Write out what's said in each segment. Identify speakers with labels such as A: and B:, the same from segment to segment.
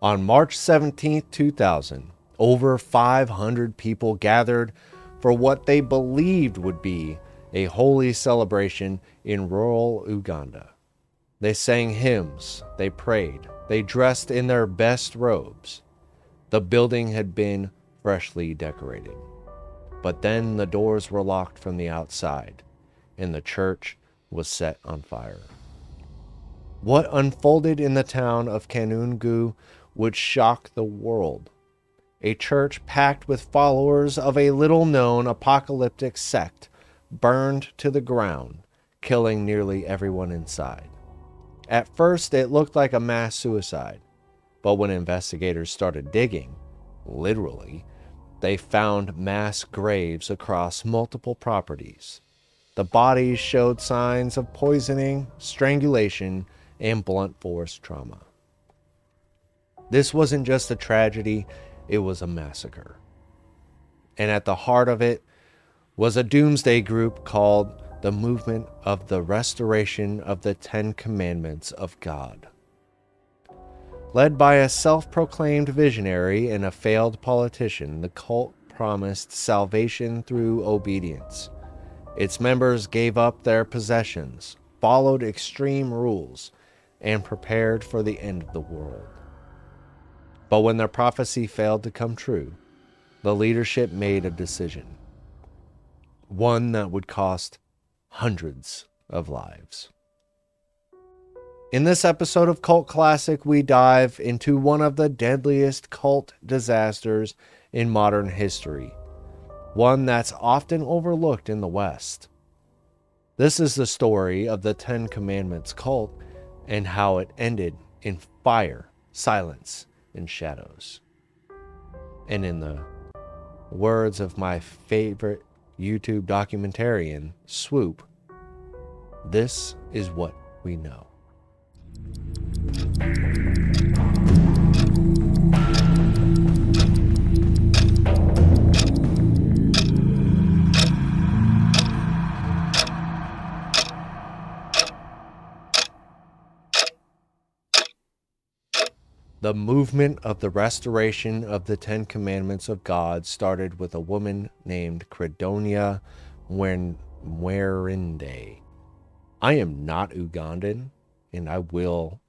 A: On March 17th, 2000, over 500 people gathered for what they believed would be a holy celebration in rural Uganda. They sang hymns, they prayed, they dressed in their best robes. The building had been freshly decorated. But then the doors were locked from the outside, and the church was set on fire. What unfolded in the town of Kanungu would shock the world. A church packed with followers of a little-known apocalyptic sect burned to the ground, killing nearly everyone inside. At first, it looked like a mass suicide, but when investigators started digging, literally, they found mass graves across multiple properties. The bodies showed signs of poisoning, strangulation, and blunt force trauma. This wasn't just a tragedy, it was a massacre. And at the heart of it was a doomsday group called the Movement of the Restoration of the Ten Commandments of God. Led by a self-proclaimed visionary and a failed politician, the cult promised salvation through obedience. Its members gave up their possessions, followed extreme rules, and prepared for the end of the world. But when their prophecy failed to come true, the leadership made a decision. One that would cost hundreds of lives. In this episode of Cult Classic, we dive into one of the deadliest cult disasters in modern history, one that's often overlooked in the West. This is the story of the Ten Commandments cult and how it ended in fire, silence, and shadows. And in the words of my favorite YouTube documentarian, Swoop, this is what we know. The movement of the restoration of the Ten Commandments of God started with a woman named Credonia Mwerinde. I am not Ugandan, and I will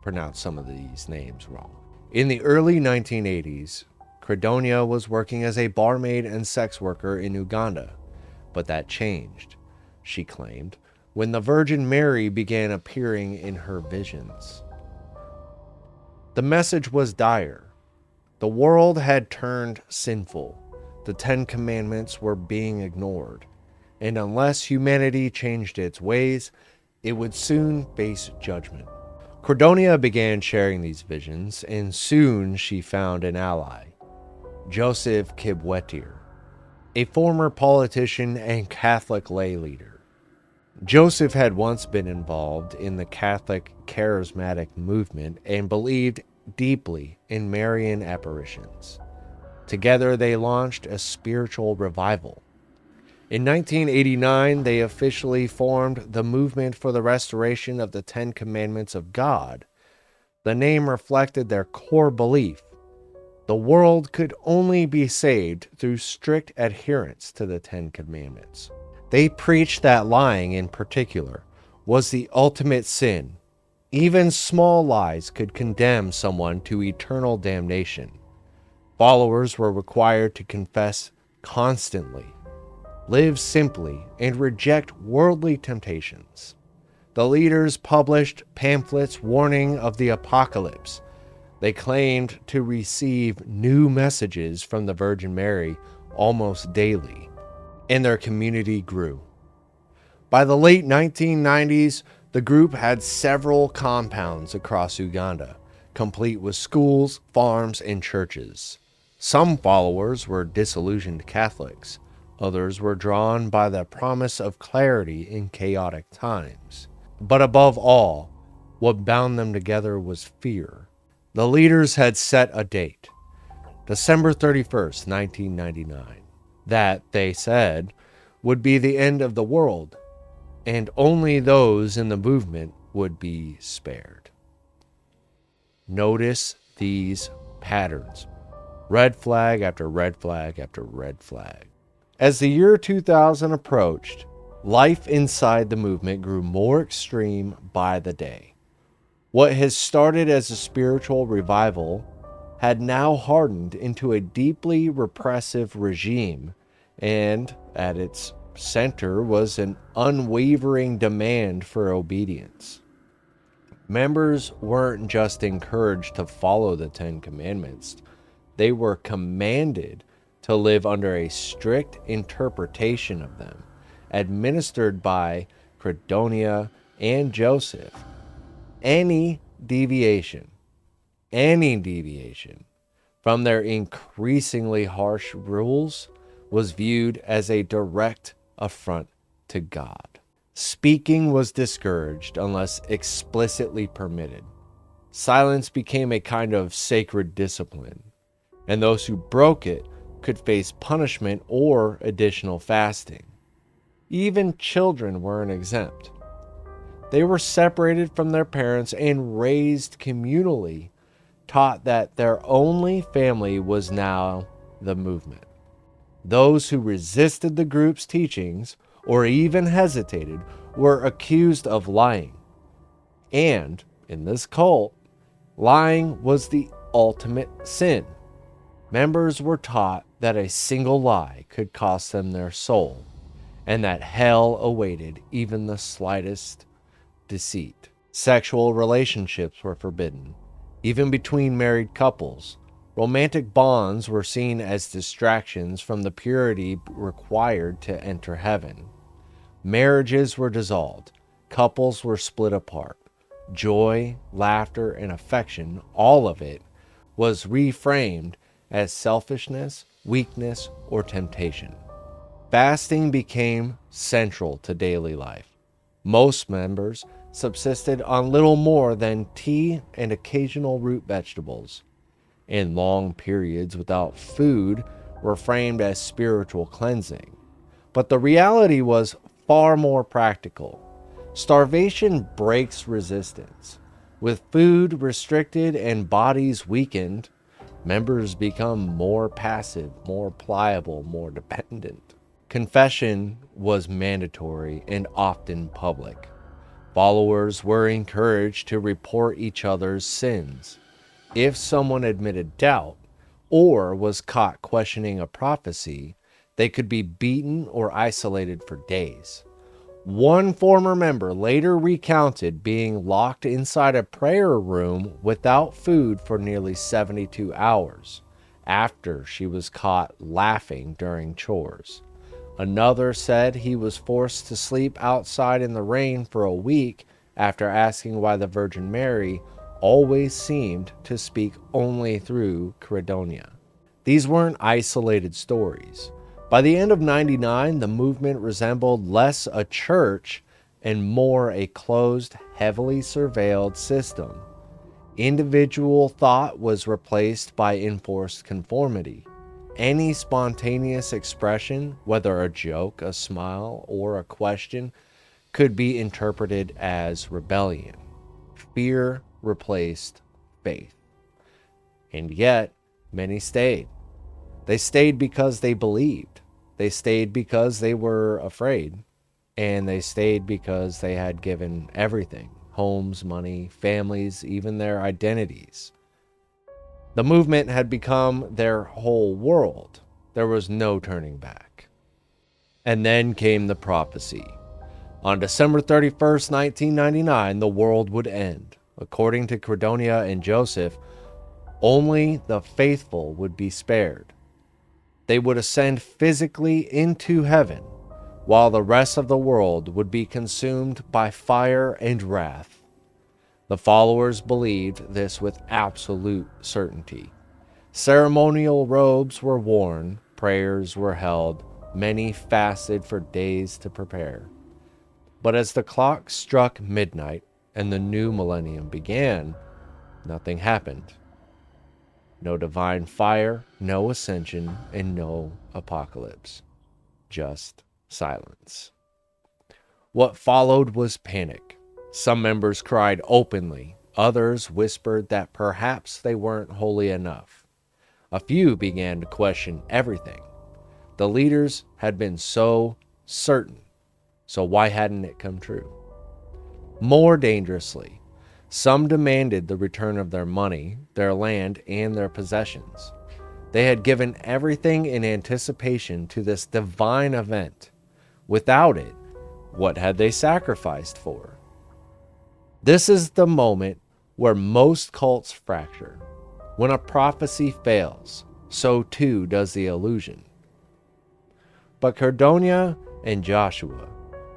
A: pronounce some of these names wrong. In the early 1980s, Credonia was working as a barmaid and sex worker in Uganda, but that changed, she claimed, when the Virgin Mary began appearing in her visions. The message was dire. The world had turned sinful. The Ten Commandments were being ignored. And unless humanity changed its ways, it would soon face judgment. Credonia began sharing these visions, and soon she found an ally, Joseph Kibwetir, a former politician and Catholic lay leader. Joseph had once been involved in the Catholic charismatic movement and believed deeply in Marian apparitions. Together, they launched a spiritual revival. In 1989, they officially formed the Movement for the Restoration of the Ten Commandments of God. The name reflected their core belief: the world could only be saved through strict adherence to the Ten Commandments. They preached that lying, in particular, was the ultimate sin. Even small lies could condemn someone to eternal damnation. Followers were required to confess constantly, live simply, and reject worldly temptations. The leaders published pamphlets warning of the apocalypse. They claimed to receive new messages from the Virgin Mary almost daily, and their community grew. By the late 1990s, the group had several compounds across Uganda, complete with schools, farms, and churches. Some followers were disillusioned Catholics. Others were drawn by the promise of clarity in chaotic times. But above all, what bound them together was fear. The leaders had set a date, December 31st, 1999. That, they said, would be the end of the world, and only those in the movement would be spared. Notice these patterns. Red flag after red flag after red flag. As the year 2000 approached, life inside the movement grew more extreme by the day. What has started as a spiritual revival had now hardened into a deeply repressive regime, and at its center was an unwavering demand for obedience. Members weren't just encouraged to follow the Ten Commandments, they were commanded to live under a strict interpretation of them, administered by Credonia and Joseph. Any deviation from their increasingly harsh rules was viewed as a direct affront to God. Speaking was discouraged unless explicitly permitted. Silence became a kind of sacred discipline, and those who broke it could face punishment or additional fasting. Even children weren't exempt. They were separated from their parents and raised communally, taught that their only family was now the movement. Those who resisted the group's teachings or even hesitated were accused of lying. And in this cult, lying was the ultimate sin. Members were taught that a single lie could cost them their soul, and that hell awaited even the slightest deceit. Sexual relationships were forbidden, even between married couples. Romantic bonds were seen as distractions from the purity required to enter heaven. Marriages were dissolved. Couples were split apart. Joy, laughter, and affection, all of it, was reframed as selfishness, weakness, or temptation. Fasting became central to daily life. Most members subsisted on little more than tea and occasional root vegetables, and long periods without food were framed as spiritual cleansing. But the reality was far more practical. Starvation breaks resistance. With food restricted and bodies weakened, members become more passive, more pliable, more dependent. Confession was mandatory and often public. Followers were encouraged to report each other's sins. If someone admitted doubt or was caught questioning a prophecy, they could be beaten or isolated for days. One former member later recounted being locked inside a prayer room without food for nearly 72 hours after she was caught laughing during chores. Another said he was forced to sleep outside in the rain for a week after asking why the Virgin Mary always seemed to speak only through Credonia. These weren't isolated stories. By the end of '99, the movement resembled less a church and more a closed, heavily surveilled system. Individual thought was replaced by enforced conformity. Any spontaneous expression, whether a joke, a smile, or a question, could be interpreted as rebellion. Fear replaced faith. And yet, many stayed. They stayed because they believed. They stayed because they were afraid. And they stayed because they had given everything: homes, money, families, even their identities. The movement had become their whole world. There was no turning back. And then came the prophecy. On December 31st, 1999, the world would end. According to Credonia and Joseph, only the faithful would be spared. They would ascend physically into heaven, while the rest of the world would be consumed by fire and wrath. The followers believed this with absolute certainty. Ceremonial robes were worn, prayers were held, many fasted for days to prepare. But as the clock struck midnight and the new millennium began, nothing happened. No divine fire, no ascension, and no apocalypse. Just silence. What followed was panic. Some members cried openly, Others whispered that perhaps they weren't holy enough. A few began to question everything. The leaders had been so certain, so why hadn't it come true? More dangerously, some demanded the return of their money, their land, and their possessions. They had given everything in anticipation to this divine event. Without it, what had they sacrificed for? This is the moment where most cults fracture. When a prophecy fails, so too does the illusion. But Credonia and Joshua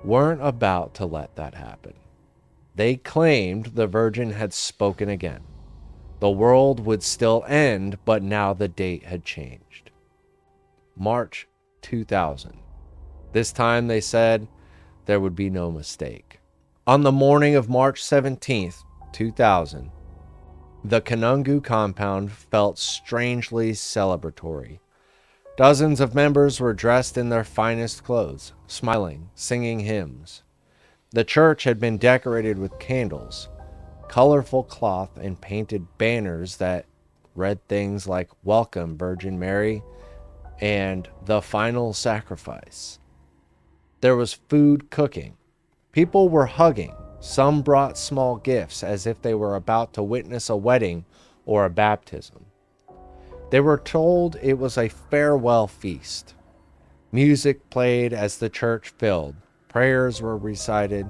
A: weren't about to let that happen. They claimed the Virgin had spoken again. The world would still end, but now the date had changed. March 2000. This time they said there would be no mistake. On the morning of March 17th, 2000, the Kanungu compound felt strangely celebratory. Dozens of members were dressed in their finest clothes, smiling, singing hymns. The church had been decorated with candles, colorful cloth, and painted banners that read things like "Welcome, Virgin Mary" and "The Final Sacrifice." There was food cooking. People were hugging. Some brought small gifts as if they were about to witness a wedding or a baptism. They were told it was a farewell feast. Music played as the church filled. Prayers were recited.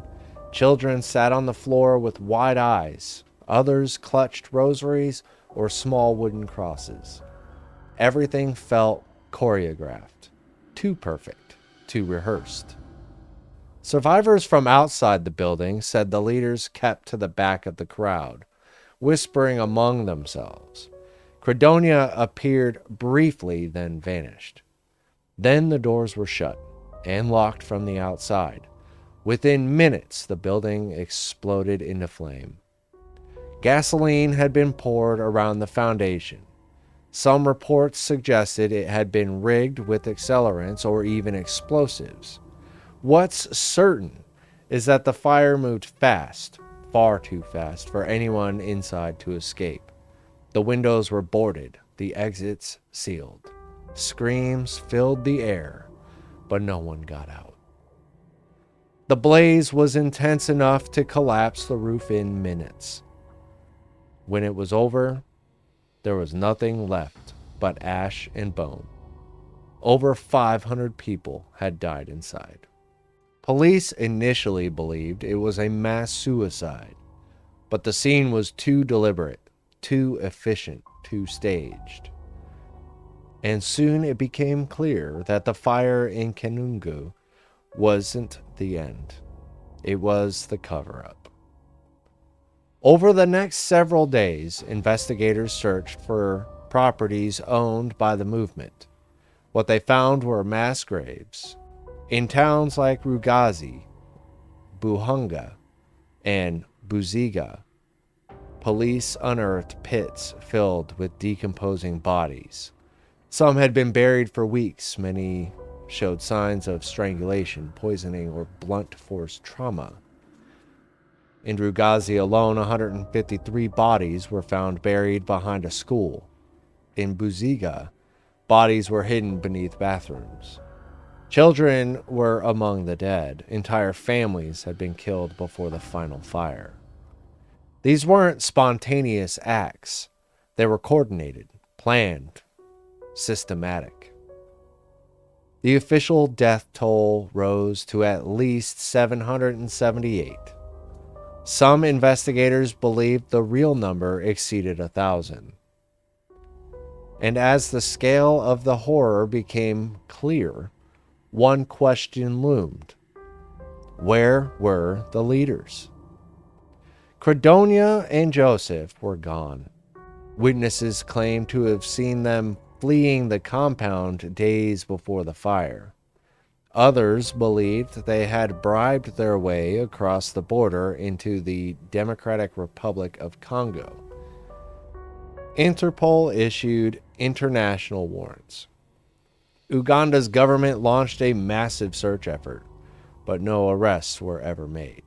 A: Children sat on the floor with wide eyes. Others clutched rosaries or small wooden crosses. Everything felt choreographed. Too perfect. Too rehearsed. Survivors from outside the building said the leaders kept to the back of the crowd, whispering among themselves. Credonia appeared briefly, then vanished. Then the doors were shut and locked from the outside. Within minutes, the building exploded into flame. Gasoline had been poured around the foundation. Some reports suggested it had been rigged with accelerants or even explosives. What's certain is that the fire moved fast, far too fast for anyone inside to escape. The windows were boarded, the exits sealed. Screams filled the air, but no one got out. The blaze was intense enough to collapse the roof in minutes. When it was over, there was nothing left but ash and bone. Over 500 people had died inside. Police initially believed it was a mass suicide, but the scene was too deliberate, too efficient, too staged. And soon it became clear that the fire in Kanungu wasn't the end. It was the cover-up. Over the next several days, investigators searched for properties owned by the movement. What they found were mass graves. In towns like Rugazi, Buhunga, and Buziga, police unearthed pits filled with decomposing bodies. Some had been buried for weeks. Many showed signs of strangulation, poisoning, or blunt force trauma. In Rugazi alone, 153 bodies were found buried behind a school. In Buziga, bodies were hidden beneath bathrooms. Children were among the dead. Entire families had been killed before the final fire. These weren't spontaneous acts. They were coordinated, planned, systematic. The official death toll rose to at least 778. Some investigators believed the real number exceeded 1,000. And as the scale of the horror became clear, one question loomed. Where were the leaders? Credonia and Joseph were gone. Witnesses claimed to have seen them fleeing the compound days before the fire. Others believed they had bribed their way across the border into the Democratic Republic of Congo. Interpol issued international warrants. Uganda's government launched a massive search effort, but no arrests were ever made.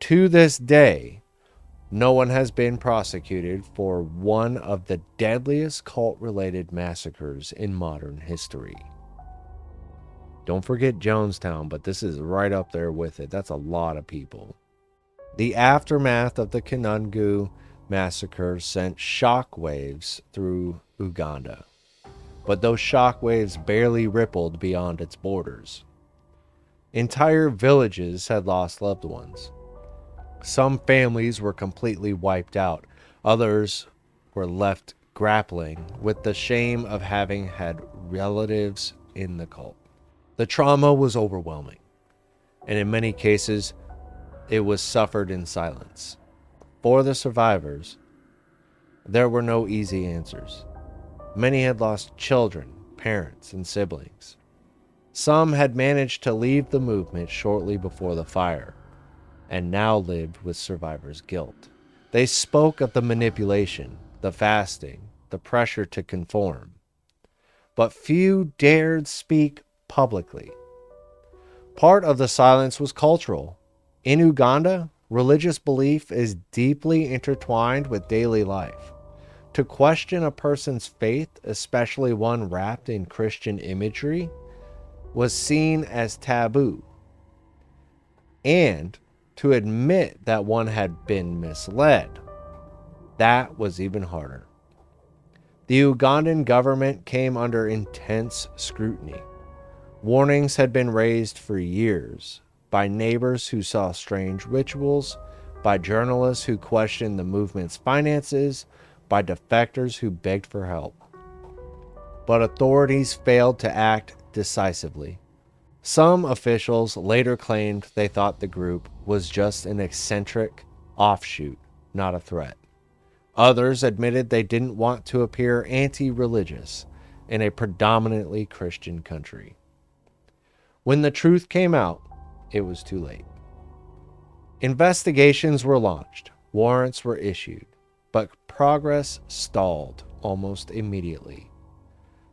A: To this day, No one has been prosecuted for one of the deadliest cult-related massacres in modern history. Don't forget Jonestown, but this is right up there with it. That's a lot of people. The aftermath of the Kanungu massacre sent shockwaves through Uganda, but those shockwaves barely rippled beyond its borders. Entire villages had lost loved ones. Some families were completely wiped out. Others were left grappling with the shame of having had relatives in the cult. The trauma was overwhelming, and in many cases, it was suffered in silence. For the survivors, there were no easy answers. Many had lost children, parents, and siblings. Some had managed to leave the movement shortly before the fire, and now lived with survivors' guilt. They spoke of the manipulation, the fasting, the pressure to conform, but few dared speak publicly. Part of the silence was cultural. In Uganda, religious belief is deeply intertwined with daily life. To question a person's faith, especially one wrapped in Christian imagery, was seen as taboo. And to admit that one had been misled, that was even harder. The Ugandan government came under intense scrutiny. Warnings had been raised for years by neighbors who saw strange rituals, by journalists who questioned the movement's finances, by defectors who begged for help. But authorities failed to act decisively. Some officials later claimed they thought the group was just an eccentric offshoot, not a threat. Others admitted they didn't want to appear anti-religious in a predominantly Christian country. When the truth came out, it was too late. Investigations were launched, warrants were issued, but progress stalled almost immediately.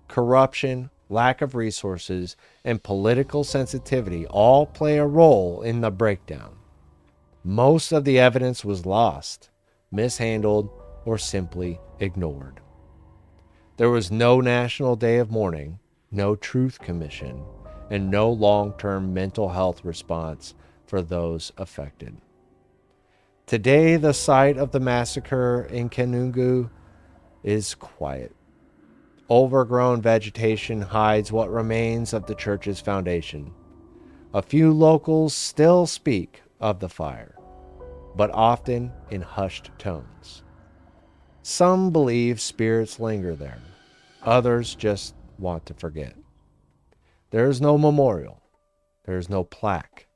A: Corruption, lack of resources, and political sensitivity all play a role in the breakdown. Most of the evidence was lost, mishandled, or simply ignored. There was no National Day of Mourning, no Truth Commission, and no long-term mental health response for those affected. Today, the site of the massacre in Kanungu is quiet. Overgrown vegetation hides what remains of the church's foundation. A few locals still speak of the fire, but often in hushed tones. Some believe spirits linger there. Others just want to forget. There is no memorial. There is no plaque.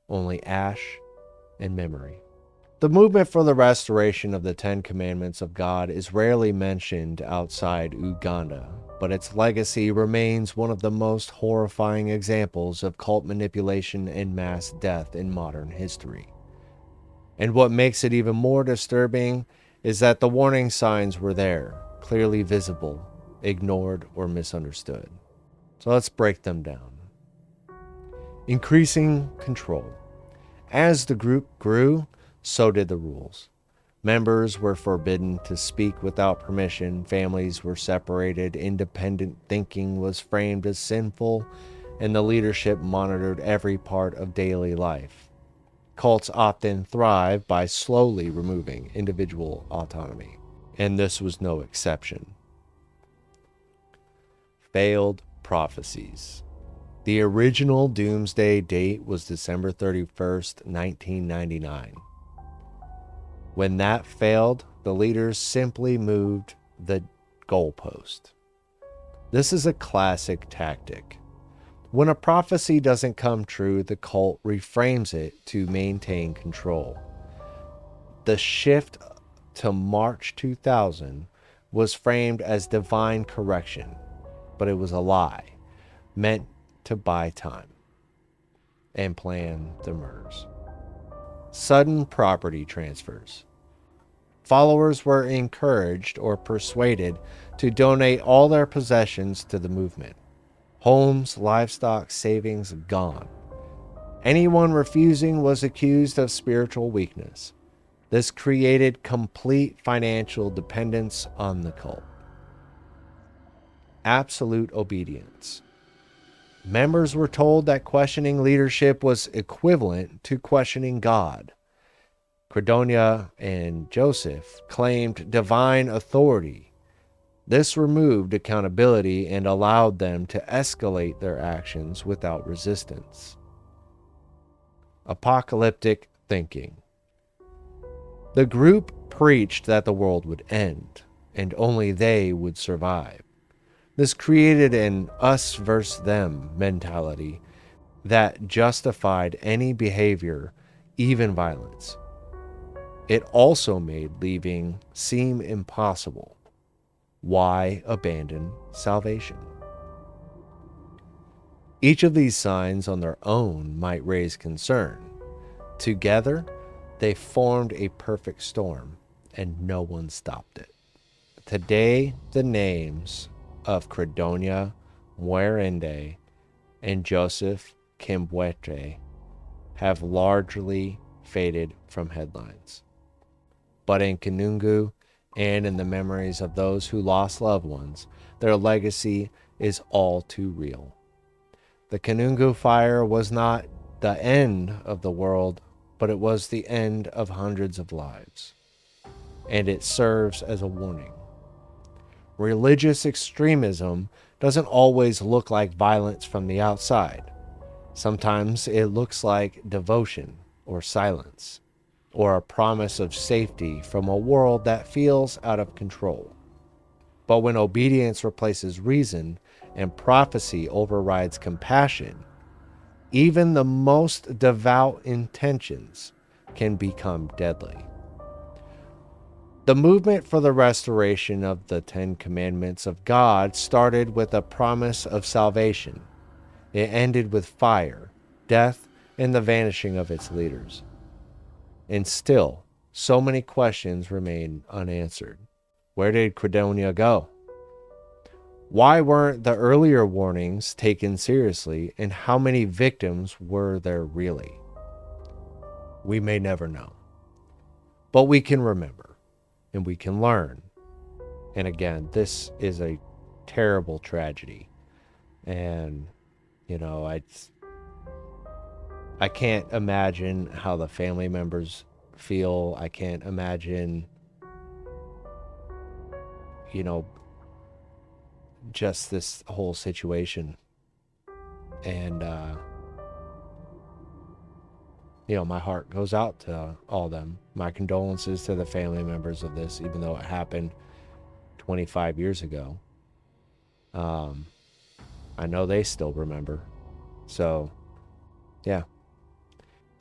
A: Only ash and memory. The movement for the restoration of the Ten Commandments of God is rarely mentioned outside Uganda, but its legacy remains one of the most horrifying examples of cult manipulation and mass death in modern history. And what makes it even more disturbing is that the warning signs were there, clearly visible, ignored, or misunderstood. So let's break them down. Increasing control. As the group grew, so did the rules. Members were forbidden to speak without permission, families were separated, independent thinking was framed as sinful, and the leadership monitored every part of daily life. Cults often thrive by slowly removing individual autonomy, and this was no exception. Failed prophecies. The original doomsday date was December 31st, 1999. When that failed, the leaders simply moved the goalpost. This is a classic tactic. When a prophecy doesn't come true, the cult reframes it to maintain control. The shift to March 2000 was framed as divine correction, but it was a lie, meant to buy time and plan the murders. Sudden property transfers. Followers were encouraged or persuaded to donate all their possessions to the movement. Homes, livestock, savings gone. Anyone refusing was accused of spiritual weakness. This created complete financial dependence on the cult. Absolute obedience. Members were told that questioning leadership was equivalent to questioning God. Credonia and Joseph claimed divine authority. This removed accountability and allowed them to escalate their actions without resistance. Apocalyptic thinking. The group preached that the world would end, and only they would survive. This created an us versus them mentality that justified any behavior, even violence. It also made leaving seem impossible. Why abandon salvation? Each of these signs on their own might raise concern. Together, they formed a perfect storm, and no one stopped it. Today, the names of Credonia Mwerinde and Joseph Kimbwete have largely faded from headlines. But in Kanungu and in the memories of those who lost loved ones, their legacy is all too real. The Kanungu fire was not the end of the world, but it was the end of hundreds of lives. And it serves as a warning. Religious extremism doesn't always look like violence from the outside. Sometimes it looks like devotion or silence, or a promise of safety from a world that feels out of control. But when obedience replaces reason and prophecy overrides compassion, even the most devout intentions can become deadly. The movement for the restoration of the Ten Commandments of God started with a promise of salvation. It ended with fire, death, and the vanishing of its leaders. And still, so many questions remain unanswered. Where did Credonia go? Why weren't the earlier warnings taken seriously, and how many victims were there really? We may never know. But we can remember, and we can learn. And again, this is a terrible tragedy. And, I can't imagine how the family members feel. I can't imagine, just this whole situation. And, my heart goes out to all of them. My condolences to the family members of this, even though it happened 25 years ago. I know they still remember. So, yeah.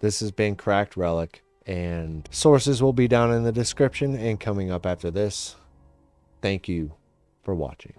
A: This has been Cracked Relic, and sources will be down in the description and coming up after this. Thank you for watching.